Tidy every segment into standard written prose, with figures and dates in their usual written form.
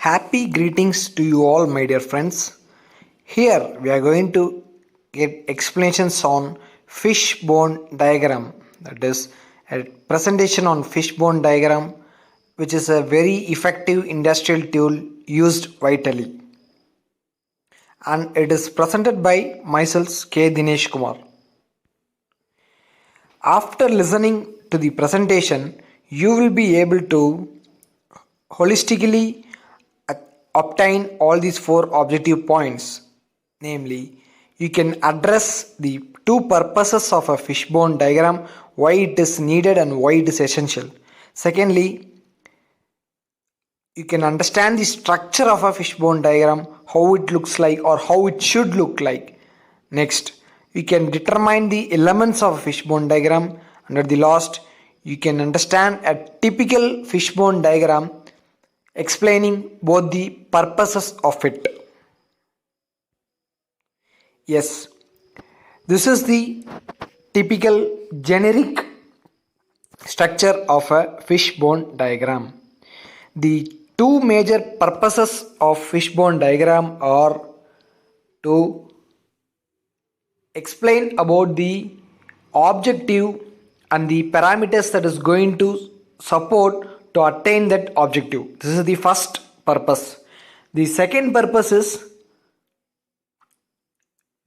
Happy greetings to you all, my dear friends. Here we are going to get explanations on fishbone diagram. That is a presentation on fishbone diagram, which is a very effective industrial tool used vitally. And it is presented by myself, K. Dinesh Kumar. After listening to the presentation, you will be able to holistically obtain all these four objective points. Namely, you can address the two purposes of a fishbone diagram, why it is needed and why it is essential. Secondly, you can understand the structure of a fishbone diagram, how it looks like or how it should look like. Next, you can determine the elements of a fishbone diagram, and at the last, you can understand a typical fishbone diagram explaining both the purposes of it. Yes, this is the typical generic structure of a fishbone diagram. The two major purposes of fishbone diagram are to explain about the objective and the parameters that is going to support to attain that objective. This is the first purpose. The second purpose is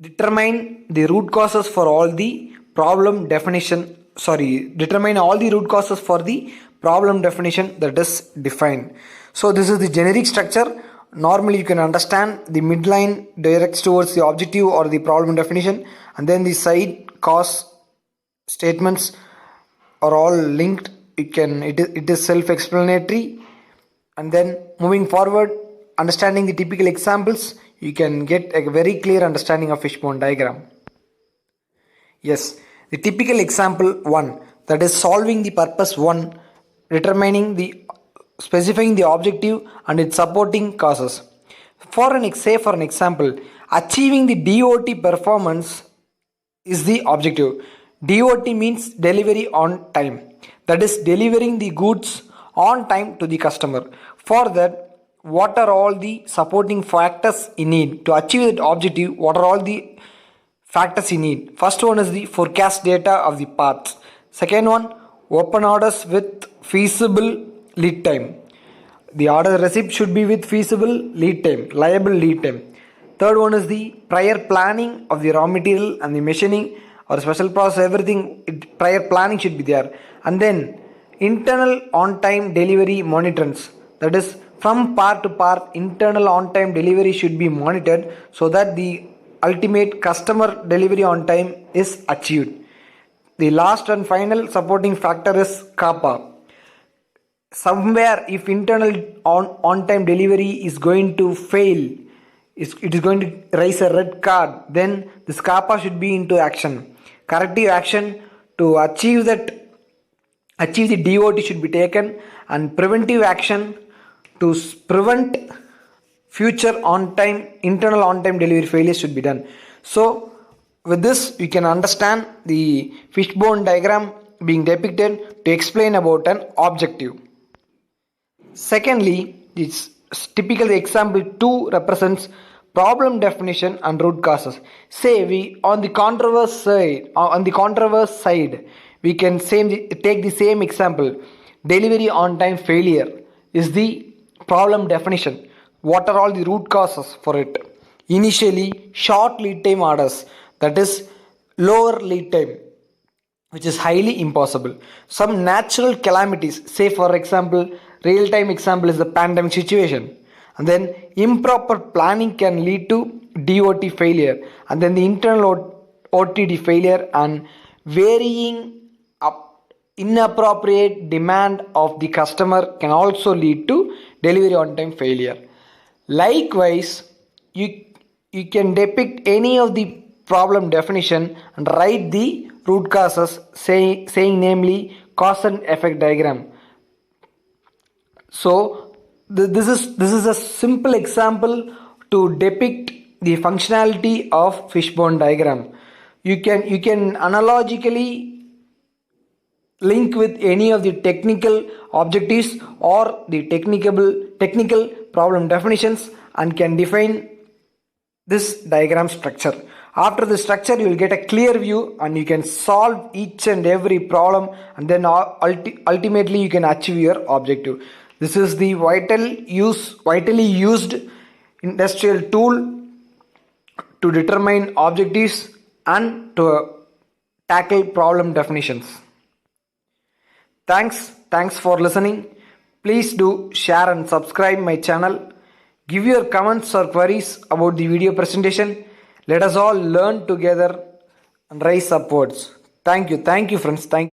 determine the root causes for all the problem definition. Determine all the root causes for the problem definition that is defined. So this is the generic structure. Normally you can understand the midline directs towards the objective or the problem definition, and then the side cause statements are all linked. It is self-explanatory, and then moving forward, understanding the typical examples, you can get a very clear understanding of fishbone diagram. Yes, the typical example 1, that is solving the purpose 1, specifying the objective and its supporting causes. For an example, achieving the DOT performance is the objective. DOT means delivery on time. That is delivering the goods on time to the customer. For that, what are all the supporting factors you need to achieve that objective? What are all the factors you need? First one is the forecast data of the parts. Second one, open orders with feasible lead time. The order receipt should be with feasible lead time, liable lead time. Third one is the prior planning of the raw material and the machining or special process, everything, prior planning should be there. And then internal on-time delivery monitorance, that is from part to part, internal on-time delivery should be monitored so that the ultimate customer delivery on time is achieved. The last and final supporting factor is kappa. Somewhere if internal on-time delivery is going to fail, it is going to raise a red card, then this kappa should be into action. Corrective action to achieve the DOT should be taken, and preventive action to prevent future internal on-time delivery failures should be done. So with this you can understand the fishbone diagram being depicted to explain about an objective. Secondly, this typical example 2 represents problem definition and root causes. Say we on the controverse side, we can take the same example. Delivery on time failure is the problem definition. What are all the root causes for it? Initially, short lead time orders, that is lower lead time, which is highly impossible. Some natural calamities, say for example, real-time example is the pandemic situation. And then improper planning can lead to DOT failure, and then the internal OTD failure, and varying inappropriate demand of the customer can also lead to delivery on time failure. Likewise, you can depict any of the problem definition and write the root causes, saying namely cause and effect diagram. So this is a simple example to depict the functionality of fishbone diagram. You can analogically link with any of the technical objectives or the technical problem definitions and can define this diagram structure. After the structure, you will get a clear view and you can solve each and every problem, and then ultimately you can achieve your objective. This is the vitally used industrial tool to determine objectives and to tackle problem definitions. Thanks for listening. Please do share and subscribe my channel. Give your comments or queries about the video presentation. Let us all learn together and rise upwards. Thank you friends. Thank you.